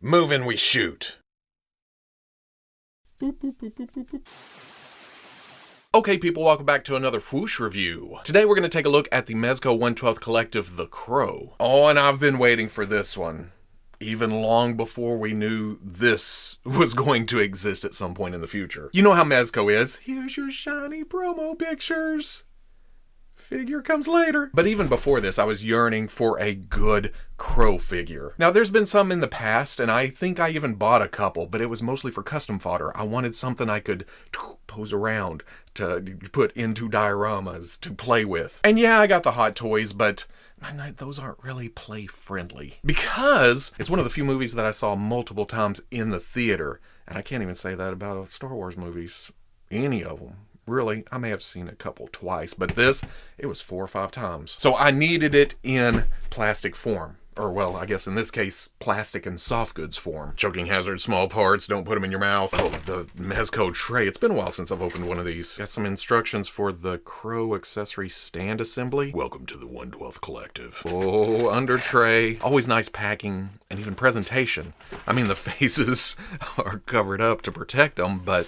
Moving we shoot. Okay people, welcome back to another Fwoosh review. Today we're going to take a look at the Mezco 1/12 collective, The Crow. Oh, and I've been waiting for this one. Even long before we knew this was going to exist at some point in the future. You know how Mezco is. Here's your shiny promo pictures. Figure comes later. But even before this, I was yearning for a good Crow figure. Now, there's been some in the past, and I think I even bought a couple, but it was mostly for custom fodder. I wanted something I could pose around, to put into dioramas, to play with. And yeah, I got the Hot Toys, but those aren't really play-friendly. Because it's one of the few movies that I saw multiple times in the theater. And I can't even say that about Star Wars movies. Any of them. Really, I may have seen a couple twice, but this, it was 4 or 5 times. So I needed it in plastic form. Or, well, I guess in this case, plastic and soft goods form. Choking hazard, small parts, don't put them in your mouth. Oh, the Mezco tray. It's been a while since I've opened one of these. Got some instructions for the Crow accessory stand assembly. Welcome to the 1/12 collective. Oh, under tray. Always nice packing and even presentation. I mean, the faces are covered up to protect them, but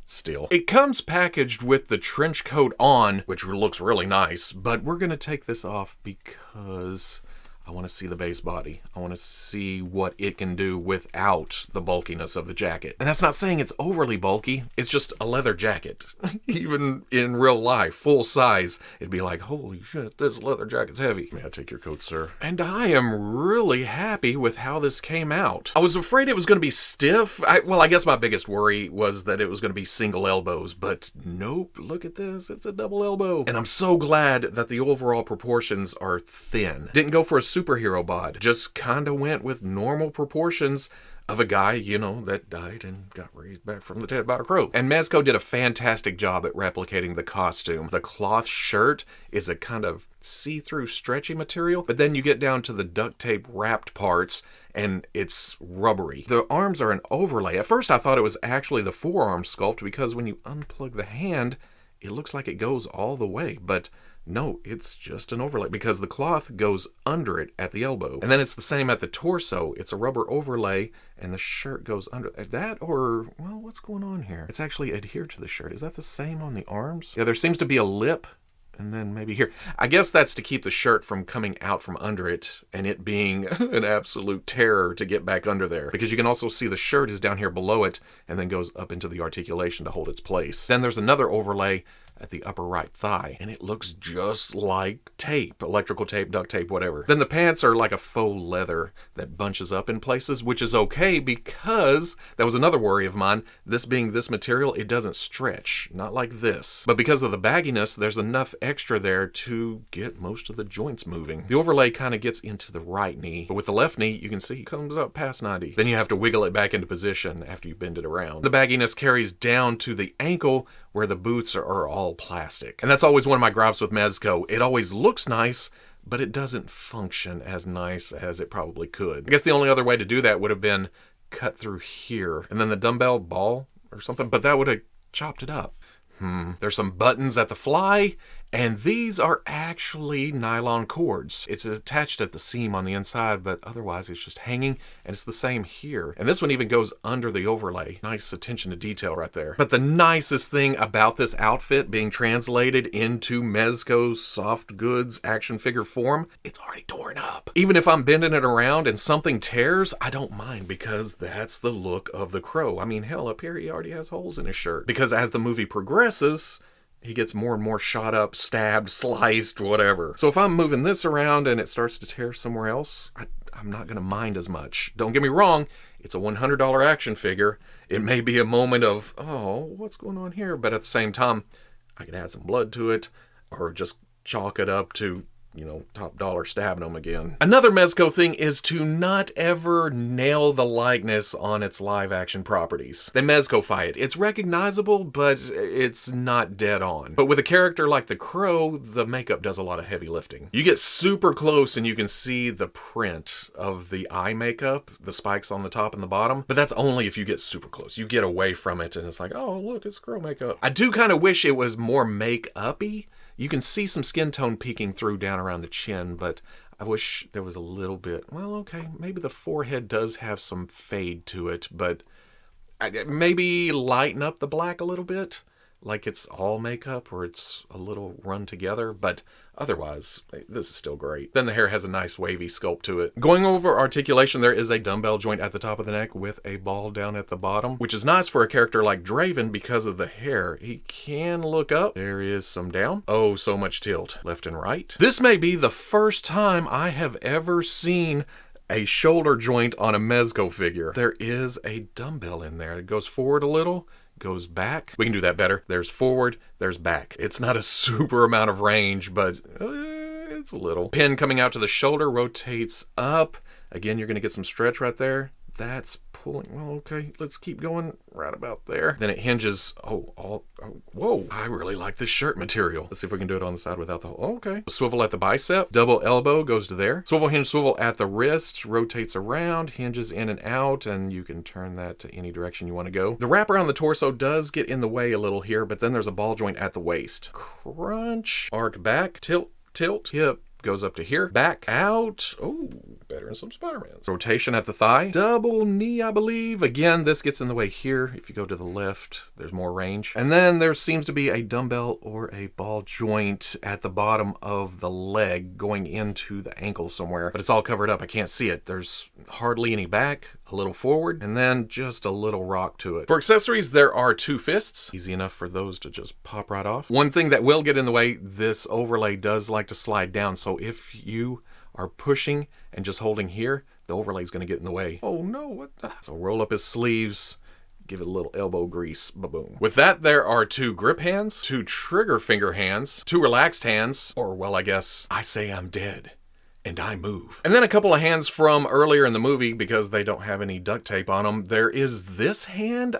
still. It comes packaged with the trench coat on, which looks really nice, but we're gonna take this off because I want to see the base body. I want to see what it can do without the bulkiness of the jacket. And that's not saying it's overly bulky, it's just a leather jacket. Even in real life, full size, it'd be like, holy shit, this leather jacket's heavy. May I take your coat, sir? And I am really happy with how this came out. I was afraid it was going to be stiff. I guess my biggest worry was that it was going to be single elbows, but nope, look at this, it's a double elbow. And I'm so glad that the overall proportions are thin. Didn't go for a superhero bod, just kinda went with normal proportions of a guy, you know, that died and got raised back from the dead by a crow. And Mezco did a fantastic job at replicating the costume. The cloth shirt is a kind of see-through stretchy material, but then you get down to the duct tape wrapped parts and it's rubbery. The arms are an overlay. At first I thought it was actually the forearm sculpt because when you unplug the hand, it looks like it goes all the way, but no, it's just an overlay because the cloth goes under it at the elbow. And then it's the same at the torso. It's a rubber overlay and the shirt goes under that, or, well, what's going on here? It's actually adhered to the shirt. Is that the same on the arms? Yeah, there seems to be a lip and then maybe here. I guess that's to keep the shirt from coming out from under it and it being an absolute terror to get back under there. Because you can also see the shirt is down here below it and then goes up into the articulation to hold its place. Then there's another overlay at the upper right thigh, and it looks just like tape, electrical tape, duct tape, whatever. Then the pants are like a faux leather that bunches up in places, which is okay because that was another worry of mine. This being this material, it doesn't stretch, not like this. But because of the bagginess, there's enough extra there to get most of the joints moving. The overlay kind of gets into the right knee, but with the left knee, you can see it comes up past 90. Then you have to wiggle it back into position after you bend it around. The bagginess carries down to the ankle where the boots are all plastic. And that's always one of my gripes with Mezco. It always looks nice, but it doesn't function as nice as it probably could. I guess the only other way to do that would have been cut through here, and then the dumbbell ball or something, but that would have chopped it up. There's some buttons at the fly, and these are actually nylon cords. It's attached at the seam on the inside, but otherwise it's just hanging, and it's the same here. And this one even goes under the overlay. Nice attention to detail right there. But the nicest thing about this outfit being translated into Mezco's soft goods action figure form, it's already torn up. Even if I'm bending it around and something tears, I don't mind because that's the look of the Crow. I mean, hell, up here he already has holes in his shirt. Because as the movie progresses, he gets more and more shot up, stabbed, sliced, whatever. So if I'm moving this around and it starts to tear somewhere else, I'm not going to mind as much. Don't get me wrong, it's a $100 action figure. It may be a moment of, oh, what's going on here? But at the same time, I could add some blood to it or just chalk it up to, you know, top dollar stabbing them again. Another Mezco thing is to not ever nail the likeness on its live action properties. They Mezco-fy it. It's recognizable, but it's not dead on. But with a character like the Crow, the makeup does a lot of heavy lifting. You get super close and you can see the print of the eye makeup, the spikes on the top and the bottom, but that's only if you get super close. You get away from it and it's like, oh, look, it's Crow makeup. I do kind of wish it was more make-up-y. You can see some skin tone peeking through down around the chin, but I wish there was a little bit, well, okay, maybe the forehead does have some fade to it, but maybe lighten up the black a little bit, like it's all makeup or it's a little run together, but otherwise, this is still great. Then the hair has a nice wavy sculpt to it. Going over articulation, there is a dumbbell joint at the top of the neck with a ball down at the bottom, which is nice for a character like Draven because of the hair. He can look up. There is some down. Oh, so much tilt. Left and right. This may be the first time I have ever seen a shoulder joint on a Mezco figure. There is a dumbbell in there. It goes forward a little, goes back. We can do that better. There's forward, there's back. It's not a super amount of range, but it's a little. Pin coming out to the shoulder rotates up. Again, you're going to get some stretch right there. That's pulling. Well, okay, let's keep going right about there. Then it hinges. Whoa. I really like this shirt material. Let's see if we can do it on the side without the hole. Oh, okay. Swivel at the bicep. Double elbow goes to there. Swivel hinge swivel at the wrist. Rotates around. Hinges in and out. And you can turn that to any direction you want to go. The wrap around the torso does get in the way a little here, but then there's a ball joint at the waist. Crunch. Arc back. Tilt. Hip. Goes up to here, back, out. Oh, better than some Spider-Mans. Rotation at the thigh. Double knee, I believe. Again, this gets in the way here. If you go to the left, there's more range. And then there seems to be a dumbbell or a ball joint at the bottom of the leg going into the ankle somewhere. But it's all covered up. I can't see it. There's hardly any back, a little forward, and then just a little rock to it. For accessories, there are 2 fists. Easy enough for those to just pop right off. One thing that will get in the way, this overlay does like to slide down. So if you are pushing and just holding here, the overlay is going to get in the way. Oh no, what the? So roll up his sleeves, give it a little elbow grease, ba-boom. With that, there are 2 grip hands, 2 trigger finger hands, 2 relaxed hands, or well, I guess, I say I'm dead and I move. And then a couple of hands from earlier in the movie because they don't have any duct tape on them. There is this hand.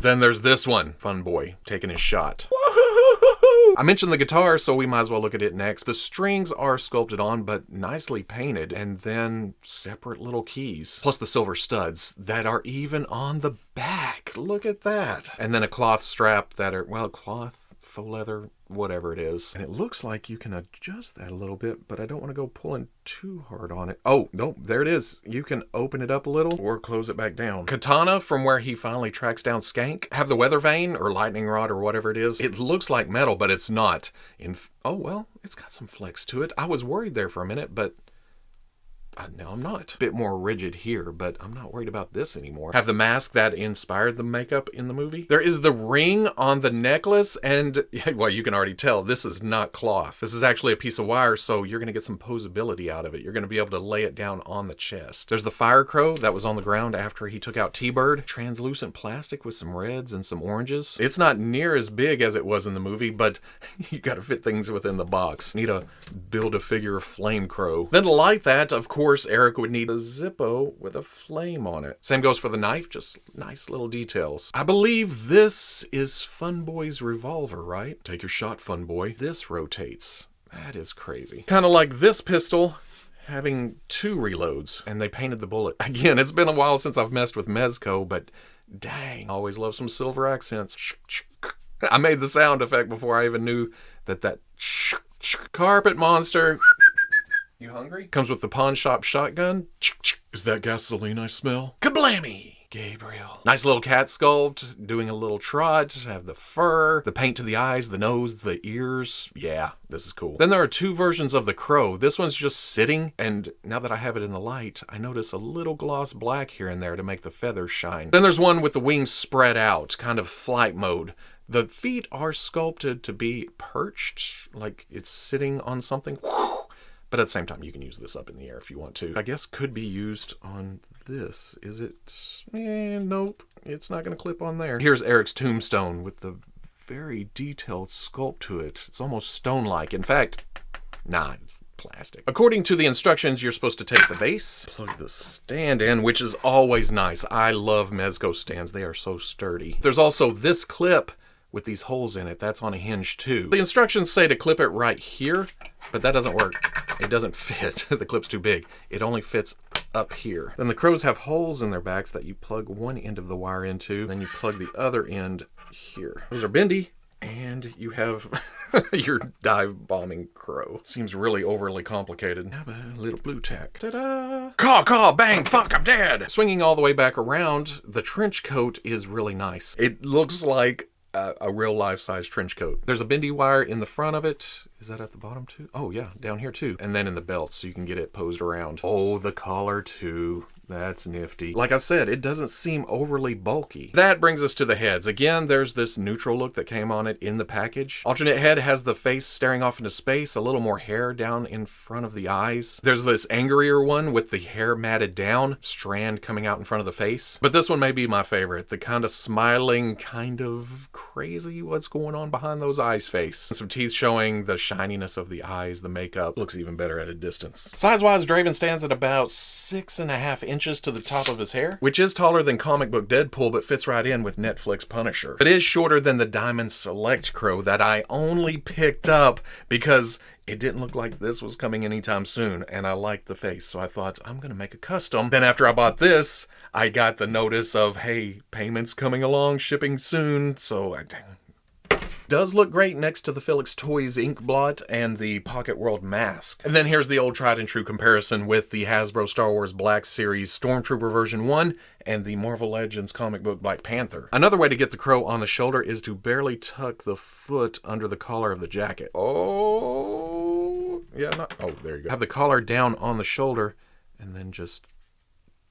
Then there's this one. Fun boy taking his shot. I mentioned the guitar, so we might as well look at it next. The strings are sculpted on, but nicely painted, and then separate little keys. Plus the silver studs that are even on the back. Look at that. And then a cloth strap that are, well, cloth, faux leather, whatever it is. And it looks like you can adjust that a little bit, but I don't want to go pulling too hard on it. Oh, no, there it is. You can open it up a little or close it back down. Katana from where he finally tracks down Skank. Have the weather vane or lightning rod or whatever it is. It looks like metal, but it's not. Oh, well, it's got some flex to it. I was worried there for a minute, but no, I'm not. A bit more rigid here, but I'm not worried about this anymore. Have the mask that inspired the makeup in the movie. There is the ring on the necklace, and, well, you can already tell this is not cloth. This is actually a piece of wire, so you're going to get some posability out of it. You're going to be able to lay it down on the chest. There's the fire crow that was on the ground after he took out T-Bird. Translucent plastic with some reds and some oranges. It's not near as big as it was in the movie, but you got to fit things within the box. Need to build a figure of Flame Crow. Then to light that, of course, Eric would need a Zippo with a flame on it. Same goes for the knife, just nice little details. I believe this is Fun Boy's revolver, right? Take your shot, Fun Boy. This rotates. That is crazy. Kind of like this pistol having 2 reloads, and they painted the bullet. Again, it's been a while since I've messed with Mezco, but dang, always love some silver accents. I made the sound effect before I even knew that carpet monster. You hungry? Comes with the pawn shop shotgun. Is that gasoline I smell? Kablammy! Gabriel. Nice little cat sculpt, doing a little trot, have the fur, the paint to the eyes, the nose, the ears. Yeah, this is cool. Then there are 2 versions of the crow. This one's just sitting, and now that I have it in the light, I notice a little gloss black here and there to make the feathers shine. Then there's one with the wings spread out, kind of flight mode. The feet are sculpted to be perched, like it's sitting on something. But at the same time, you can use this up in the air if you want to. I guess could be used on this. Is it? Nope. It's not going to clip on there. Here's Eric's tombstone with the very detailed sculpt to it. It's almost stone-like. In fact, nah, plastic. According to the instructions, you're supposed to take the base, plug the stand in, which is always nice. I love Mezco stands. They are so sturdy. There's also this clip with these holes in it. That's on a hinge too. The instructions say to clip it right here, but that doesn't work. It doesn't fit. The clip's too big. It only fits up here. Then the crows have holes in their backs that you plug one end of the wire into, then you plug the other end here. Those are bendy And you have your dive bombing crow. Seems really overly complicated. How about a little blue tack? Ta-da! Caw, caw, bang, fuck, I'm dead! Swinging all the way back around, the trench coat is really nice. It looks like a real life-size trench coat. There's a bendy wire in the front of it. Is that at the bottom too? Oh yeah, down here too. And then in the belt so you can get it posed around. Oh, the collar too. That's nifty. Like I said, it doesn't seem overly bulky. That brings us to the heads. Again, there's this neutral look that came on it in the package. Alternate head has the face staring off into space, a little more hair down in front of the eyes. There's this angrier one with the hair matted down, strand coming out in front of the face. But this one may be my favorite. The kind of smiling, kind of crazy what's going on behind those eyes face. Some teeth showing the shininess of the eyes. The makeup looks even better at a distance. Size-wise, Draven stands at about 6.5 inches to the top of his hair, which is taller than comic book Deadpool, but fits right in with Netflix Punisher. It is shorter than the Diamond Select Crow that I only picked up because it didn't look like this was coming anytime soon, and I liked the face, so I thought, I'm gonna make a custom. Then after I bought this, I got the notice of, hey, payments coming along, shipping soon, so does look great next to the Felix Toys ink blot and the Pocket World mask. And then here's the old tried and true comparison with the Hasbro Star Wars Black Series Stormtrooper version 1 and the Marvel Legends comic book Black Panther. Another way to get the crow on the shoulder is to barely tuck the foot under the collar of the jacket. Oh, yeah, oh, there you go. Have the collar down on the shoulder and then just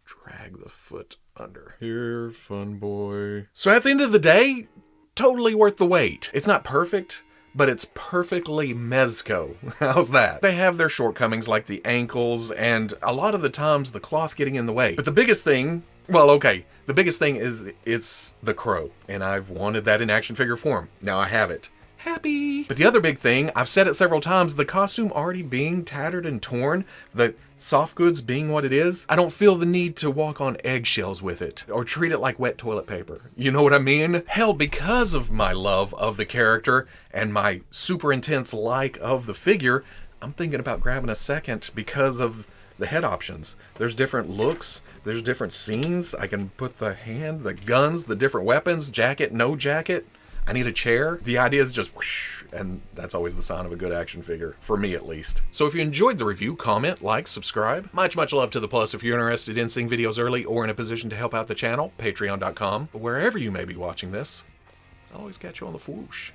drag the foot under. Here, fun boy. So at the end of the day, totally worth the wait. It's not perfect, but it's perfectly Mezco. How's that? They have their shortcomings like the ankles and a lot of the times the cloth getting in the way. But the biggest thing, well, okay, the biggest thing is it's the crow. And I've wanted that in action figure form. Now I have it. Happy. But the other big thing, I've said it several times, the costume already being tattered and torn, the soft goods being what it is, I don't feel the need to walk on eggshells with it or treat it like wet toilet paper. You know what I mean? Hell, because of my love of the character and my super intense like of the figure, I'm thinking about grabbing a second because of the head options. There's different looks, there's different scenes. I can put the hand, the guns, the different weapons, jacket, no jacket. I need a chair. The idea is just whoosh, and that's always the sign of a good action figure, for me at least. So if you enjoyed the review, comment, like, subscribe. Much love to the plus. If you're interested in seeing videos early or in a position to help out the channel, patreon.com. Wherever you may be watching this, I'll always catch you on the Fwoosh.